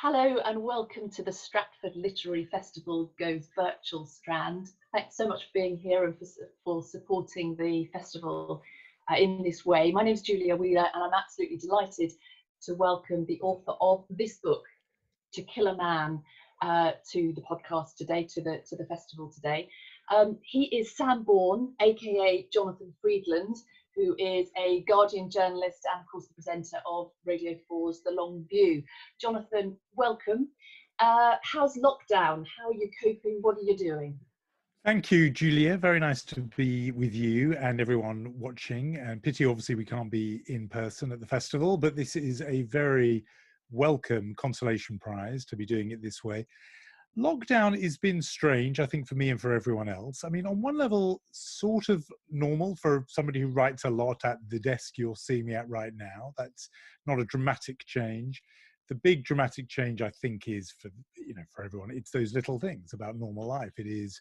Hello and welcome to the Stratford Literary Festival Goes Virtual strand. Thanks so much for being here and for supporting the festival in this way. My name is Julia Wheeler and I'm absolutely delighted to welcome the author of this book, To Kill a Man, to the podcast today, to the festival today. He is Sam Bourne, aka Jonathan Freedland, who is a Guardian journalist and, of course, the presenter of Radio 4's The Long View. Jonathan, welcome. How's lockdown? How are you coping? What are you doing? Thank you, Julia. Very nice to be with you and everyone watching. And pity, obviously, we can't be in person at the festival, but this is a very welcome consolation prize to be doing it this way. Lockdown has been strange, I think, for me and for everyone else. I mean, on one level, sort of normal for somebody who writes a lot at the desk you're seeing me at right now. That's not a dramatic change. The big dramatic change, I think, is for everyone, it's those little things about normal life. It is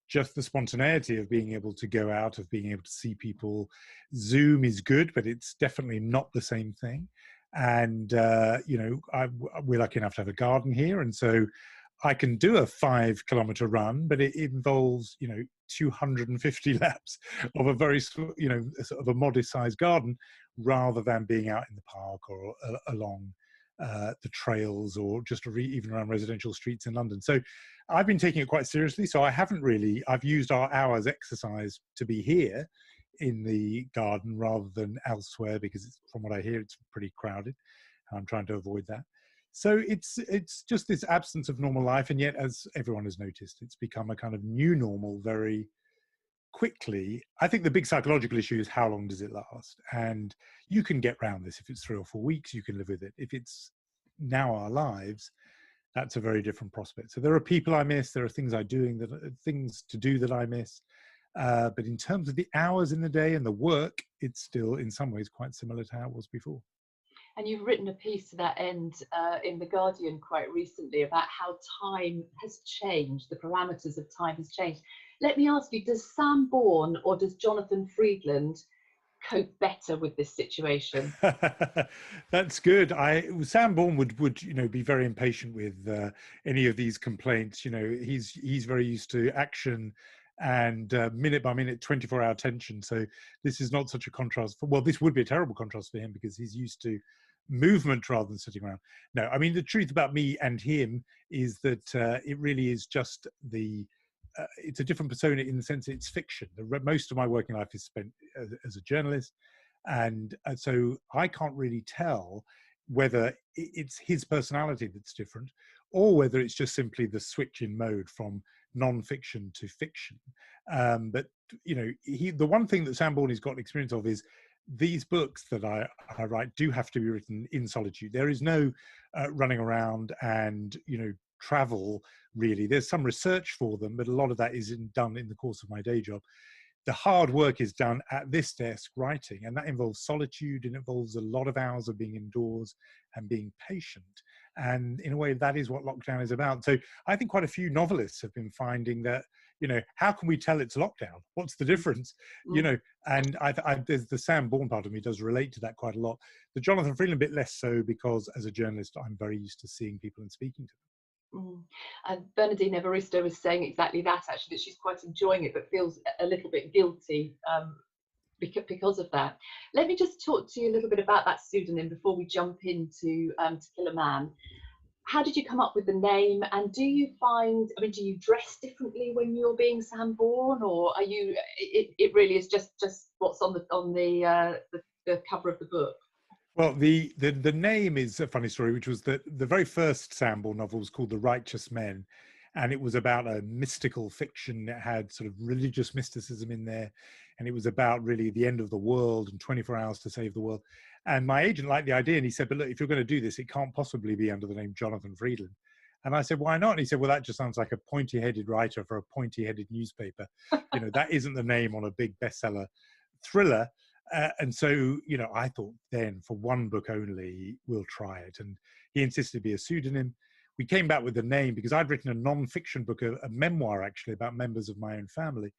just the spontaneity of being able to go out, of being able to see people. Zoom is good, but it's definitely not the same thing. And, we're lucky enough to have a garden here. And so I can do a 5-kilometer run, but it involves, 250 laps of a very, sort of a modest sized garden rather than being out in the park or along the trails or just even around residential streets in London. So I've been taking it quite seriously. So I've used our hour's exercise to be here in the garden rather than elsewhere because from what I hear, it's pretty crowded. I'm trying to avoid that. So it's just this absence of normal life. And yet, as everyone has noticed, it's become a kind of new normal very quickly. I think the big psychological issue is how long does it last? And you can get around this. If it's 3 or 4 weeks, you can live with it. If it's now our lives, that's a very different prospect. So there are people I miss. There are things things to do that I miss. But in terms of the hours in the day and the work, it's still in some ways quite similar to how it was before. And you've written a piece to that end in The Guardian quite recently about how time has changed, the parameters of time has changed. Let me ask you, does Sam Bourne or does Jonathan Freedland cope better with this situation? That's good. Sam Bourne would be very impatient with any of these complaints. He's very used to action and minute by minute 24-hour tension. So this is not such a contrast. This would be a terrible contrast for him because he's used to movement rather than sitting around. No, I mean, the truth about me and him is that it really is just it's a different persona in the sense that it's fiction. Most of my working life is spent as a journalist. And so I can't really tell whether it's his personality that's different or whether it's just simply the switch in mode from non-fiction to fiction. But the one thing that Sam Bourne has got experience of is these books that I write do have to be written in solitude. There is no running around and, travel, really. There's some research for them, but a lot of that isn't done in the course of my day job. The hard work is done at this desk writing, and that involves solitude and involves a lot of hours of being indoors and being patient. And in a way, that is what lockdown is about. So I think quite a few novelists have been finding that, how can we tell it's lockdown? What's the difference? And there's the Sam Bourne part of me does relate to that quite a lot. The Jonathan Freedland bit less so because as a journalist, I'm very used to seeing people and speaking to them. And Bernadine Evaristo was saying exactly that, actually, that she's quite enjoying it, but feels a little bit guilty because of that. Let me just talk to you a little bit about that pseudonym before we jump into To Kill a Man. How did you come up with the name? And do you dress differently when you're being Sam Bourne, or are you? It really is just what's on the cover of the book. Well, the name is a funny story, which was that the very first Sam Bourne novel was called The Righteous Men, and it was about a mystical fiction that had sort of religious mysticism in there, and it was about really the end of the world and 24 hours to save the world. And my agent liked the idea, and he said, but look, if you're going to do this, it can't possibly be under the name Jonathan Freedland. And I said, why not? And he said, well, that just sounds like a pointy-headed writer for a pointy-headed newspaper. That isn't the name on a big bestseller thriller. And so, I thought then for one book only, we'll try it. And he insisted it be a pseudonym. We came back with the name because I'd written a non-fiction book, a memoir actually, about members of my own family,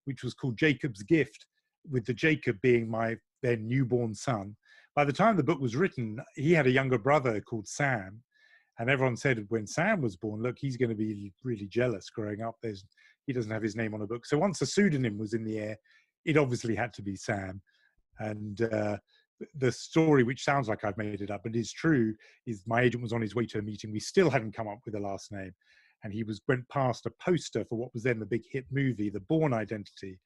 which was called Jacob's Gift, with the Jacob being my then newborn son. By the time the book was written, he had a younger brother called Sam. And everyone said when Sam was born, look, he's going to be really jealous growing up. He doesn't have his name on a book. So once a pseudonym was in the air, it obviously had to be Sam. And the story, which sounds like I've made it up, but is true, is my agent was on his way to a meeting. We still hadn't come up with a last name. And he went past a poster for what was then the big hit movie, The Bourne Identity,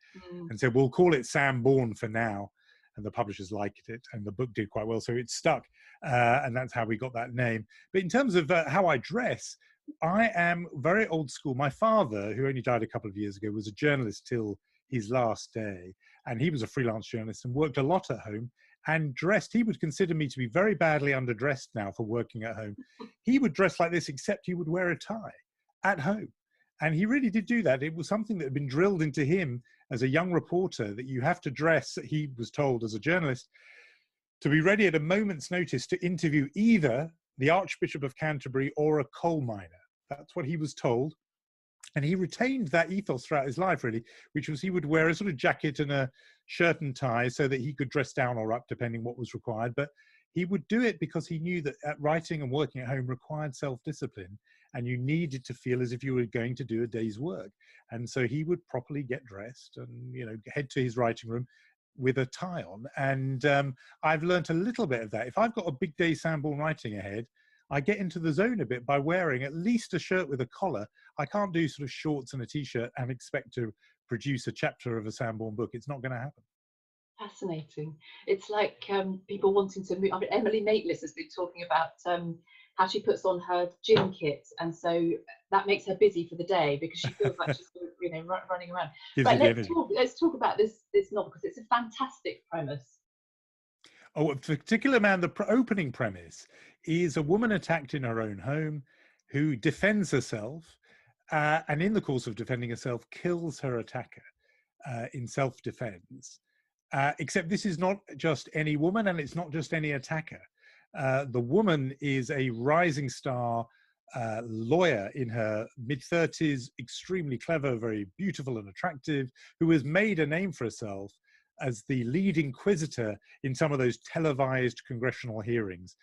and said, we'll call it Sam Bourne for now. And the publishers liked it, and the book did quite well, so it stuck. And that's how we got that name. But in terms of how I dress, I am very old school. My father, who only died a couple of years ago, was a journalist till his last day. And he was a freelance journalist and worked a lot at home and dressed. He would consider me to be very badly underdressed now for working at home. He would dress like this, except he would wear a tie at home. And he really did do that. It was something that had been drilled into him as a young reporter, that you have to dress, he was told as a journalist, to be ready at a moment's notice to interview either the Archbishop of Canterbury or a coal miner. That's what he was told. And he retained that ethos throughout his life, really, which was he would wear a sort of jacket and a shirt and tie so that he could dress down or up, depending what was required. But he would do it because he knew that writing and working at home required self-discipline, and you needed to feel as if you were going to do a day's work. And so he would properly get dressed and, you know, head to his writing room with a tie on. And I've learnt a little bit of that. If I've got a big day Sam Bourne writing ahead, I get into the zone a bit by wearing at least a shirt with a collar. I can't do sort of shorts and a t-shirt and expect to produce a chapter of a Sam Bourne book. It's not going to happen. Fascinating. It's like people wanting to move. I mean, Emily Maitlis has been talking about how she puts on her gym kit, and so that makes her busy for the day because she feels like she's, you know, running around. But let's talk about this novel, because it's a fantastic premise. Oh, a particular man, the opening premise is a woman attacked in her own home who defends herself, and in the course of defending herself, kills her attacker in self-defense. Except this is not just any woman, and it's not just any attacker. The woman is a rising star lawyer in her mid-30s, extremely clever, very beautiful and attractive, who has made a name for herself as the lead inquisitor in some of those televised congressional hearings.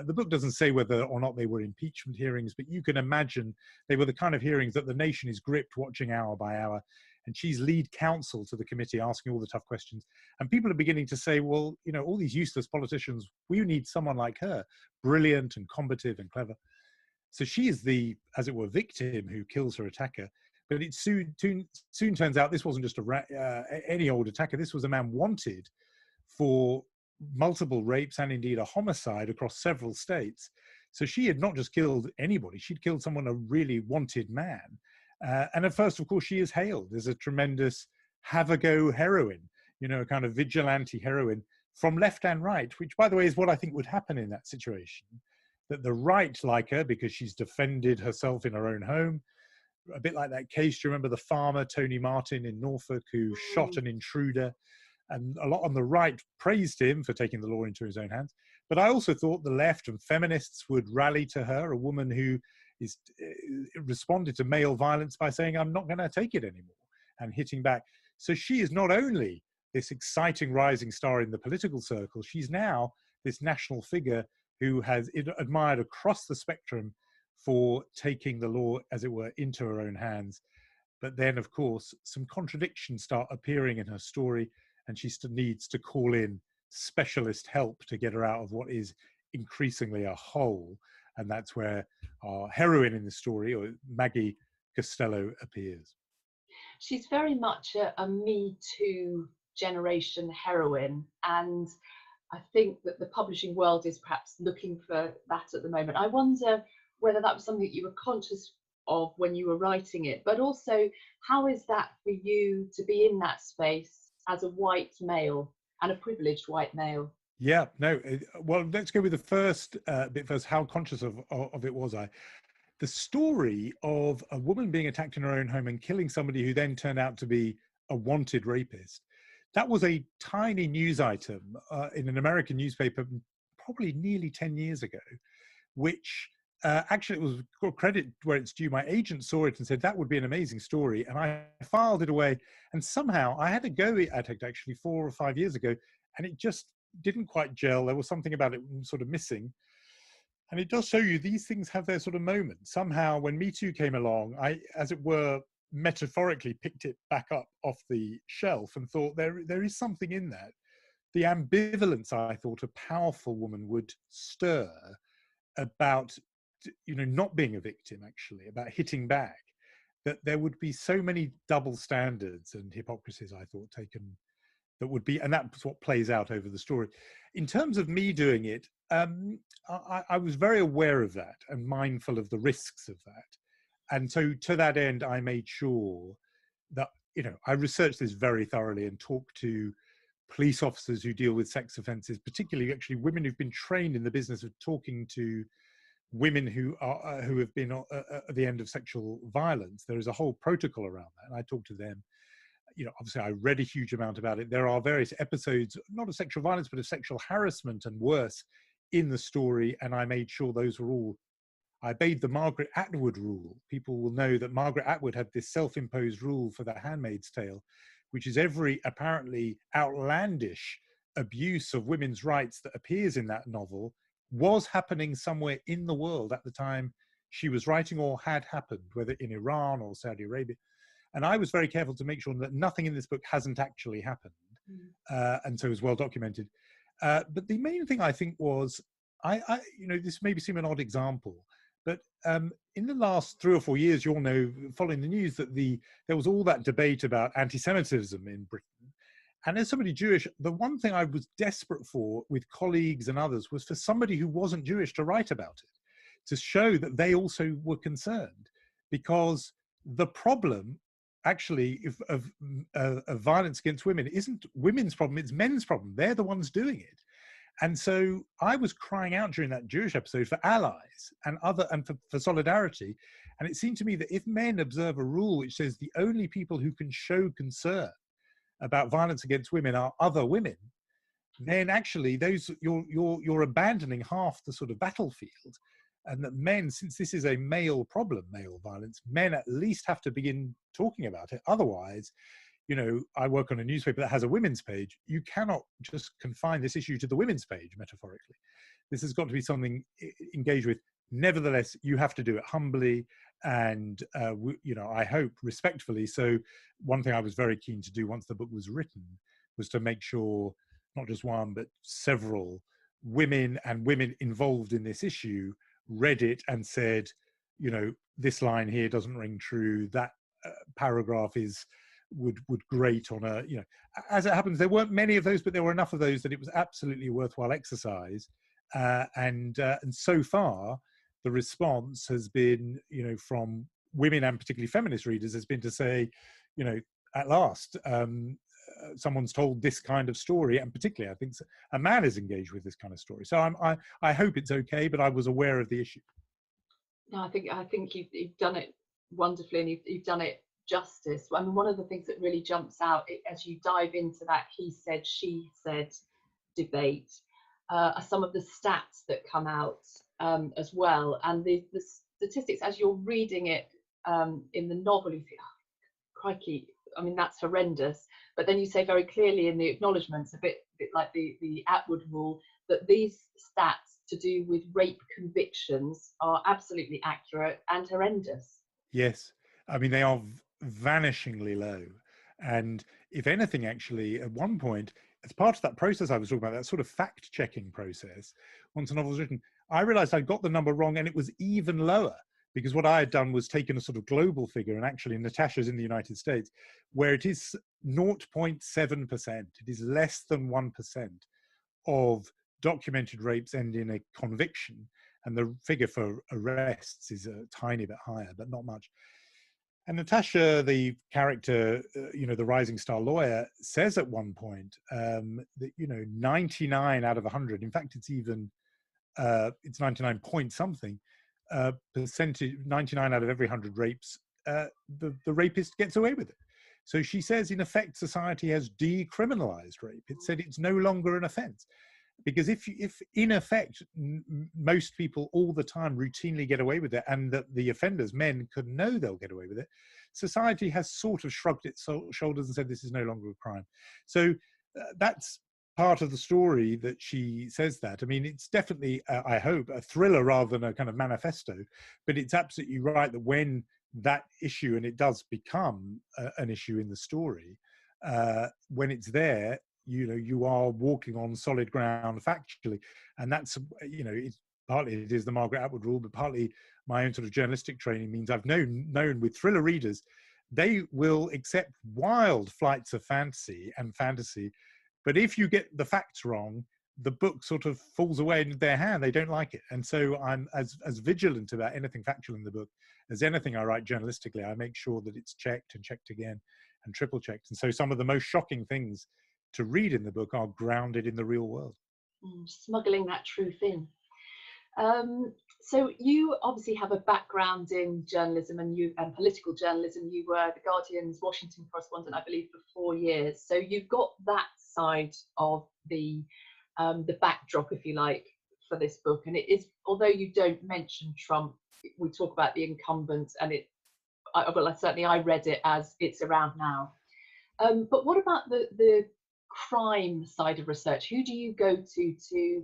The book doesn't say whether or not they were impeachment hearings, but you can imagine they were the kind of hearings that the nation is gripped watching hour by hour. And she's lead counsel to the committee, asking all the tough questions. And people are beginning to say, well, you know, all these useless politicians, we need someone like her, brilliant and combative and clever. So she is the, as it were, victim who kills her attacker. But it soon turns out this wasn't just any old attacker. This was a man wanted for multiple rapes and indeed a homicide across several states. So she had not just killed anybody, she'd killed someone, a really wanted man. And at first, of course, she is hailed as a tremendous have-a-go heroine, you know, a kind of vigilante heroine from left and right, which, by the way, is what I think would happen in that situation, that the right like her because she's defended herself in her own home, a bit like that case, do you remember the farmer, Tony Martin in Norfolk, who shot an intruder? And a lot on the right praised him for taking the law into his own hands. But I also thought the left and feminists would rally to her, a woman who responded to male violence by saying, I'm not going to take it anymore, and hitting back. So she is not only this exciting rising star in the political circle, she's now this national figure who has admired across the spectrum for taking the law, as it were, into her own hands. But then, of course, some contradictions start appearing in her story, and she needs to call in specialist help to get her out of what is increasingly a hole. And that's where our heroine in the story, or Maggie Costello, appears. She's very much a Me Too generation heroine, and I think that the publishing world is perhaps looking for that at the moment. I wonder whether that was something you were conscious of when you were writing it, but also how is that for you to be in that space as a white male and a privileged white male? Yeah, no, well, let's go with the first bit first. How conscious of it was I? The story of a woman being attacked in her own home and killing somebody who then turned out to be a wanted rapist. That was a tiny news item in an American newspaper probably nearly 10 years ago, which actually, it was credit where it's due. My agent saw it and said, that would be an amazing story. And I filed it away. And somehow I had a go at it actually 4 or 5 years ago, and it just didn't quite gel. There was something about it sort of missing. And it does show you these things have their sort of moments. Somehow, when Me Too came along, I, as it were, metaphorically picked it back up off the shelf and thought there is something in that. The ambivalence I thought a powerful woman would stir about, not being a victim, actually, about hitting back, that there would be so many double standards and hypocrisies, I thought, taken, that would be, and that's what plays out over the story. In terms of me doing it, I was very aware of that and mindful of the risks of that. And so to that end, I made sure that, I researched this very thoroughly and talked to police officers who deal with sex offences, particularly actually women who've been trained in the business of talking to women who have been at the end of sexual violence. There is a whole protocol around that, and I talked to them. Obviously I read a huge amount about it. There are various episodes, not of sexual violence, but of sexual harassment and worse in the story, and I made sure those were all. I obeyed the Margaret Atwood rule. People will know that Margaret Atwood had this self-imposed rule for The Handmaid's Tale, which is every apparently outlandish abuse of women's rights that appears in that novel was happening somewhere in the world at the time she was writing, or had happened, whether in Iran or Saudi Arabia. And I was very careful to make sure that nothing in this book hasn't actually happened. And so it was well documented. But the main thing I think was, this may seem an odd example, but in the last 3 or 4 years, you'll know, following the news, that there was all that debate about anti-Semitism in Britain. And as somebody Jewish, the one thing I was desperate for with colleagues and others was for somebody who wasn't Jewish to write about it, to show that they also were concerned. Because the problem, actually, of violence against women isn't women's problem, it's men's problem. They're the ones doing it. And so I was crying out during that Jewish episode for allies and for solidarity. And it seemed to me that if men observe a rule which says the only people who can show concern about violence against women are other women, then actually you're abandoning half the sort of battlefield. And that men, since this is a male problem, male violence, men at least have to begin talking about it. Otherwise, I work on a newspaper that has a women's page. You cannot just confine this issue to the women's page, metaphorically. This has got to be something engaged with. Nevertheless, you have to do it humbly and, I hope respectfully. So one thing I was very keen to do once the book was written was to make sure not just one, but several women and women involved in this issue read it and said, this line here doesn't ring true. That paragraph would grate on a, as it happens, there weren't many of those, but there were enough of those that it was absolutely a worthwhile exercise. And so far, the response has been, from women and particularly feminist readers, has been to say, at last, someone's told this kind of story, and particularly, I think a man is engaged with this kind of story. So I hope it's okay, but I was aware of the issue. No, I think you've done it wonderfully, and you've done it justice. I mean, one of the things that really jumps out as you dive into that he said, she said debate are some of the stats that come out as well, and the statistics as you're reading it in the novel. You think, oh, crikey, I mean, that's horrendous. But then you say very clearly in the acknowledgements, a bit like the Atwood rule, that these stats to do with rape convictions are absolutely accurate and horrendous. Yes, I mean, they are vanishingly low. And if anything, actually, at one point, as part of that process I was talking about, that sort of fact-checking process, once a novel was written, I realized I got the number wrong, and it was even lower, because what I had done was taken a sort of global figure, and actually Natasha's in the United States, where it is 0.7%. It is less than 1% of documented rapes end in a conviction, and the figure for arrests is a tiny bit higher, but not much. And Natasha, the character, the rising star lawyer, says at one point that 99 out of 100, in fact it's even it's 99 point something percentage, 99 out of every 100 rapes, the rapist gets away with it. So she says, in effect, society has decriminalized rape. It said it's no longer an offense. Because if in effect, most people all the time routinely get away with it, and that the offenders, men, could know they'll get away with it, society has sort of shrugged its shoulders and said this is no longer a crime. So that's part of the story that she says that. I mean, it's definitely, I hope, a thriller rather than a kind of manifesto, but it's absolutely right that when that issue, and it does become an issue in the story, when it's there, you are walking on solid ground factually. And that's, it's partly it is the Margaret Atwood rule, but partly my own sort of journalistic training means I've known with thriller readers, they will accept wild flights of fancy, but if you get the facts wrong, the book sort of falls away into their hand. They don't like it. And so I'm as vigilant about anything factual in the book as anything I write journalistically. I make sure that it's checked and checked again and triple checked. And so some of the most shocking things to read in the book are grounded in the real world. Smuggling that truth in. So you obviously have a background in journalism and political journalism. You were the Guardian's Washington correspondent, I believe, for 4 years. So you've got that side of the backdrop, if you like, for this book. And it is, although you don't mention Trump, we talk about the incumbent, and certainly I read it as it's around now. But what about the crime side of research? Who do you go to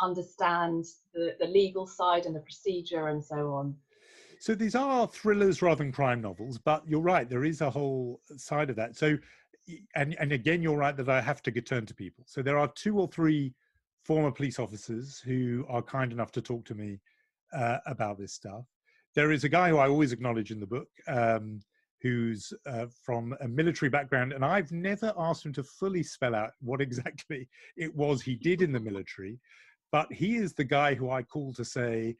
understand the legal side and the procedure and so on? So these are thrillers rather than crime novels, but you're right, there is a whole side of that. So, and again, you're right that I have to turn to people. So there are 2 or 3 former police officers who are kind enough to talk to me about this stuff. There is a guy who I always acknowledge in the book, who's from a military background, and I've never asked him to fully spell out what exactly it was he did in the military, but he is the guy who I call to say,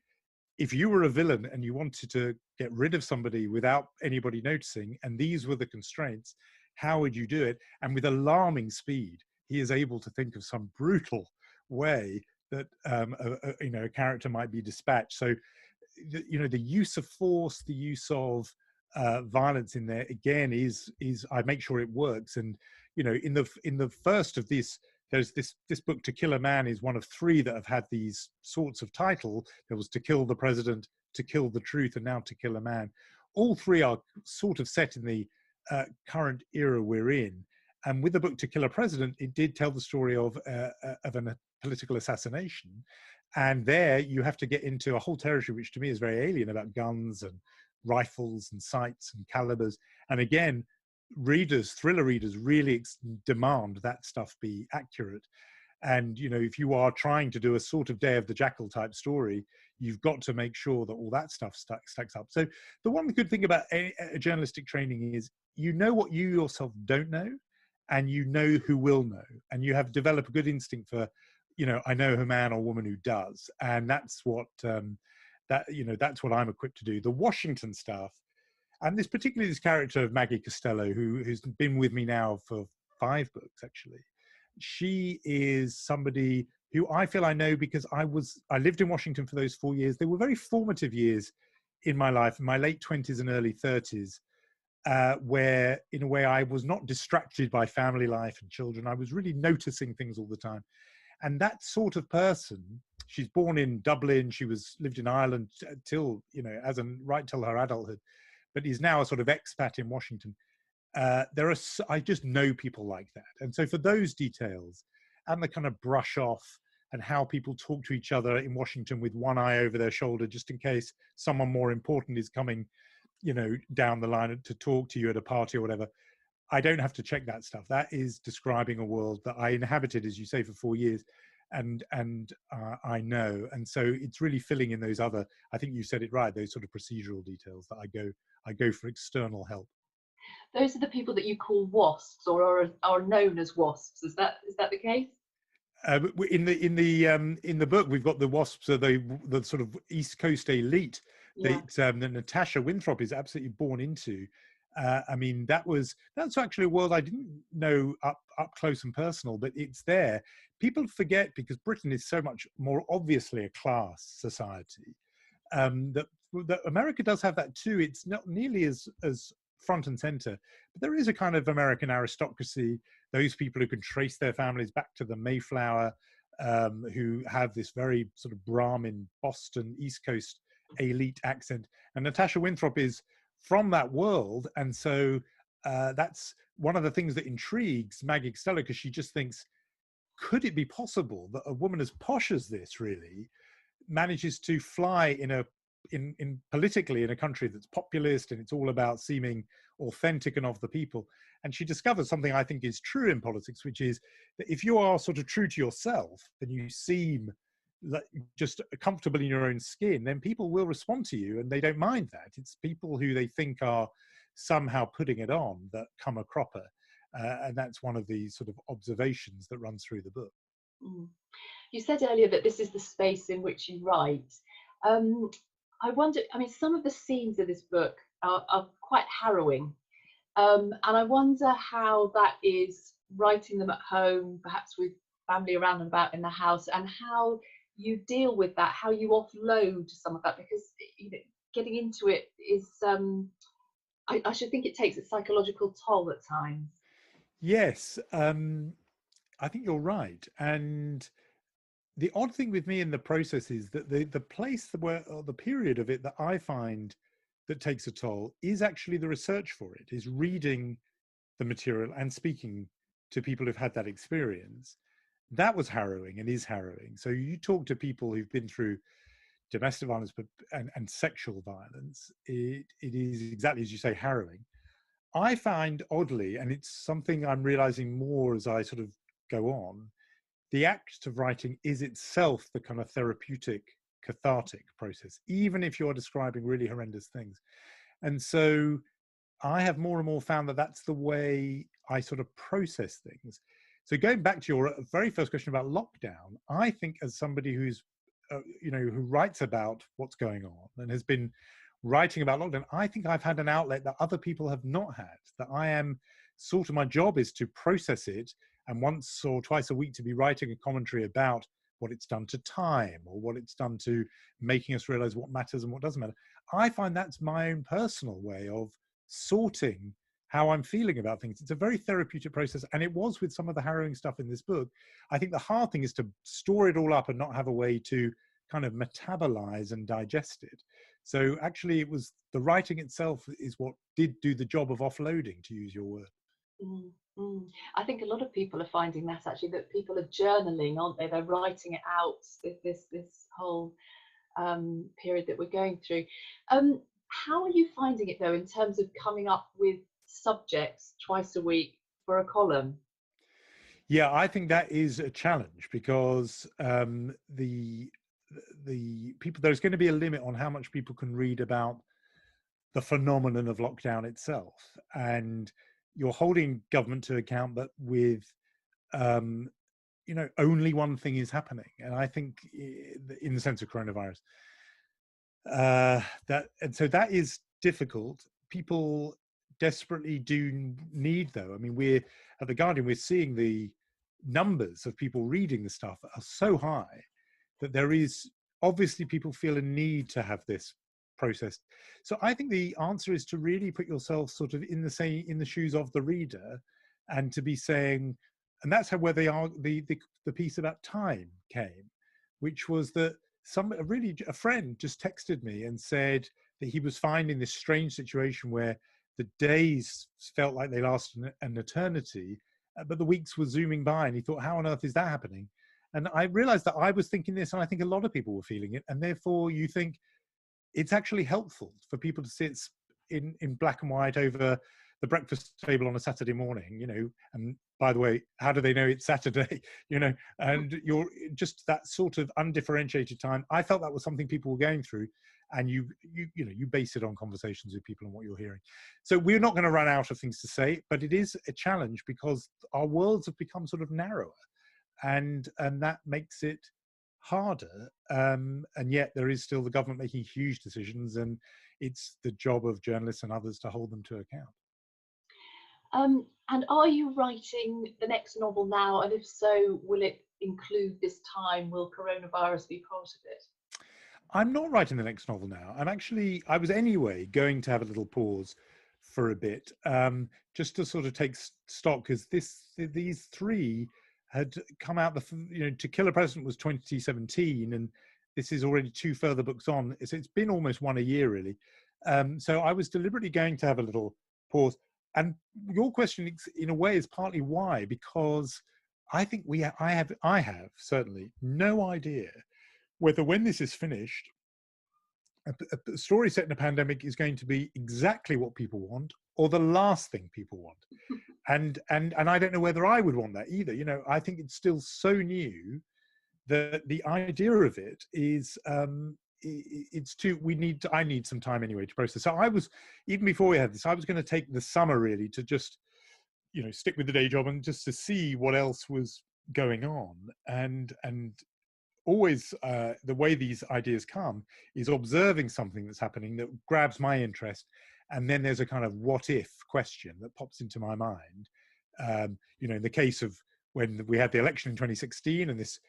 if you were a villain and you wanted to get rid of somebody without anybody noticing, and these were the constraints, how would you do it? And with alarming speed, he is able to think of some brutal way that a character might be dispatched. So, the use of force, the use of violence in there again is I make sure it works. And in the first of this, there's this book, To Kill a Man, is one of 3 that have had these sorts of title. There was To Kill the President, To Kill the Truth, and now To Kill a Man. All 3 are sort of set in the current era we're in. And with the book To Kill a President, it did tell the story of a political assassination. And there you have to get into a whole territory which to me is very alien, about guns and rifles and sights and calibers. And again, thriller readers really demand that stuff be accurate. And if you are trying to do a sort of Day of the Jackal type story, you've got to make sure that all that stuff stacks up. So the one good thing about a journalistic training is what you yourself don't know, and who will know, and you have developed a good instinct for, I know a man or woman who does, and that's what that's what I'm equipped to do. The Washington stuff, and particularly this character of Maggie Costello, who's been with me now for 5 books actually. She is somebody who I feel I know because I lived in Washington for those 4 years. They were very formative years in my life, in my late 20s and early 30s, where in a way I was not distracted by family life and children. I was really noticing things all the time. And that sort of person, she's born in Dublin. She lived in Ireland till, right till her adulthood, but is now a sort of expat in Washington. I just know people like that. And so for those details and the kind of brush off and how people talk to each other in Washington with one eye over their shoulder, just in case someone more important is coming, down the line to talk to you at a party or whatever, I don't have to check that stuff. That is describing a world that I inhabited, as you say, for 4 years, and I know. And so it's really filling in those other, I think you said it right, those sort of procedural details that I go for external help. Those are the people that you call wasps, or are known as wasps. Is that the case? In the book, we've got the wasps are the sort of East Coast elite that Natasha Winthrop is absolutely born into. I mean, that's actually a world I didn't know up close and personal, but it's there. People forget, because Britain is so much more obviously a class society, that America does have that too. It's not nearly as front and center, but there is a kind of American aristocracy, those people who can trace their families back to the Mayflower, who have this very sort of Brahmin Boston East Coast elite accent. And Natasha Winthrop is from that world, and so that's one of the things that intrigues Maggie Costello, because she just thinks could it be possible that a woman as posh as this really manages to fly in politically in a country that's populist and it's all about seeming authentic and of the people? And she discovers something I think is true in politics, which is that if you are sort of true to yourself and you seem like just comfortable in your own skin, then people will respond to you and they don't mind that. It's people who they think are somehow putting it on that come a cropper. And that's one of the sort of observations that runs through the book. Mm. You said earlier that this is the space in which you write. I wonder, I mean, some of the scenes of this book are quite harrowing. And I wonder how that is writing them at home, perhaps with family around and about in the house, and how you deal with that, how you offload some of that, because you know, getting into it is, I should think it takes a psychological toll at times. Yes, I think you're right. And the odd thing with me in the process is that the place where, or the period of it that I find that takes a toll is actually the research for it, is reading the material and speaking to people who've had that experience. That was harrowing and is harrowing. So you talk to people who've been through domestic violence and sexual violence, it is exactly as you say, harrowing. I find oddly, and it's something I'm realizing more as I sort of go on, the act of writing is itself the kind of therapeutic, cathartic process, even if you're describing really horrendous things. And so I have more and more found that that's the way I sort of process things. So going back to your very first question about lockdown, I think as somebody who's, you know, who writes about what's going on and has been writing about lockdown, I think I've had an outlet that other people have not had, that I am sort of, my job is to process it and once or twice a week to be writing a commentary about what it's done to time or what it's done to making us realize what matters and what doesn't matter. I find that's my own personal way of sorting how I'm feeling about things. It's a very therapeutic process, and it was with some of the harrowing stuff in this book. I think the hard thing is to store it all up and not have a way to kind of metabolize and digest it. So actually it was the writing itself is what did do the job of offloading, to use your word. Mm, mm. I think a lot of people are finding that actually, that people are journaling, aren't they? They're writing it out, this whole period that we're going through. How are you finding it though, in terms of coming up with subjects twice a week for a column? Yeah, I think that is a challenge because the people, there's going to be a limit on how much people can read about the phenomenon of lockdown itself, and you're holding government to account, but with you know, only one thing is happening, and I think in the sense of coronavirus, that, and so that is difficult. People desperately do need, though. I mean, we're at the Guardian, we're seeing the numbers of people reading the stuff are so high that there is obviously people feel a need to have this processed. So I think the answer is to really put yourself sort of in the shoes of the reader, and to be saying, and that's how where they are the piece about time came, which was that a friend just texted me and said that he was finding this strange situation where the days felt like they lasted an eternity, but the weeks were zooming by, and he thought, how on earth is that happening? And I realized that I was thinking this, and I think a lot of people were feeling it, and therefore you think it's actually helpful for people to sit in black and white over the breakfast table on a Saturday morning, you know, and by the way, how do they know it's Saturday, you know, and you're just that sort of undifferentiated time. I felt that was something people were going through, and you know, you base it on conversations with people and what you're hearing. So we're not going to run out of things to say, but it is a challenge because our worlds have become sort of narrower, and that makes it harder, and yet there is still the government making huge decisions, and it's the job of journalists and others to hold them to account. And are you writing the next novel now? And if so, will it include this time? Will coronavirus be part of it? I'm not writing the next novel now. I was anyway going to have a little pause for a bit, just to sort of take stock, because these three had come out, you know, To Kill a President was 2017, and this is already two further books on. So it's been almost one a year, really. So I was deliberately going to have a little pause. And your question, in a way, is partly why, because I think I have certainly no idea whether when this is finished, a story set in a pandemic is going to be exactly what people want or the last thing people want. And I don't know whether I would want that either. You know, I think it's still so new that the idea of it is it's too, I need some time anyway to process. So I was, even before we had this, I was going to take the summer really to just, you know, stick with the day job and just to see what else was going on. And always the way these ideas come is observing something that's happening that grabs my interest, and then there's a kind of what if question that pops into my mind. You know, in the case of when we had the election in 2016 and this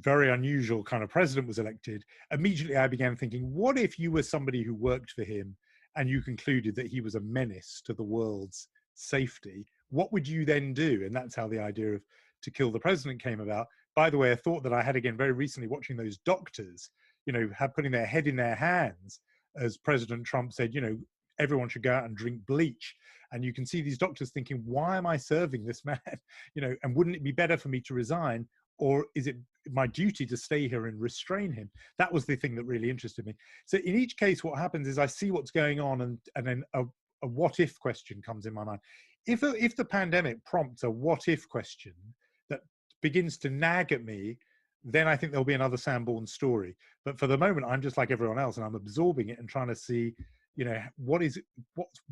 very unusual kind of president was elected, immediately I began thinking, what if you were somebody who worked for him and you concluded that he was a menace to the world's safety? What would you then do? And that's how the idea of To Kill the President came about. By the way, a thought that I had again very recently watching those doctors, you know, putting their head in their hands as President Trump said, you know, everyone should go out and drink bleach. And you can see these doctors thinking, why am I serving this man? You know, and wouldn't it be better for me to resign? Or is it my duty to stay here and restrain him? That was the thing that really interested me. So in each case, what happens is I see what's going on, and then a what if question comes in my mind. If the pandemic prompts a what if question that begins to nag at me, then I think there'll be another Sam Bourne story. But for the moment, I'm just like everyone else, and I'm absorbing it and trying to see, you know,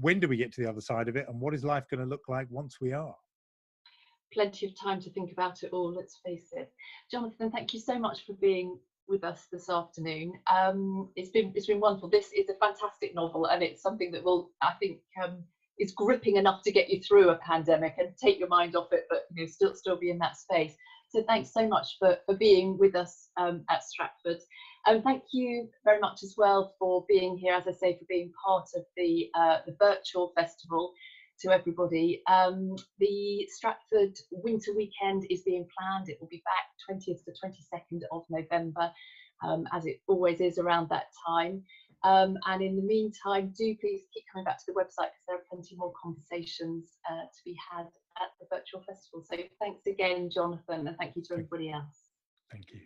when do we get to the other side of it, and what is life going to look like once we are? Plenty of time to think about it all, let's face it. Jonathan, thank you so much for being with us this afternoon. It's been wonderful. This is a fantastic novel, and it's something that will, I think, is gripping enough to get you through a pandemic and take your mind off it, but, you know, still be in that space. So thanks so much for being with us at Stratford. Thank you very much as well for being here, as I say, for being part of the virtual festival. To everybody, the Stratford winter weekend is being planned. It will be back 20th to 22nd of November, as it always is around that time. And in the meantime, do please keep coming back to the website, because there are plenty more conversations to be had at the virtual festival. So thanks again, Jonathan, and thank you to everybody else. Thank you.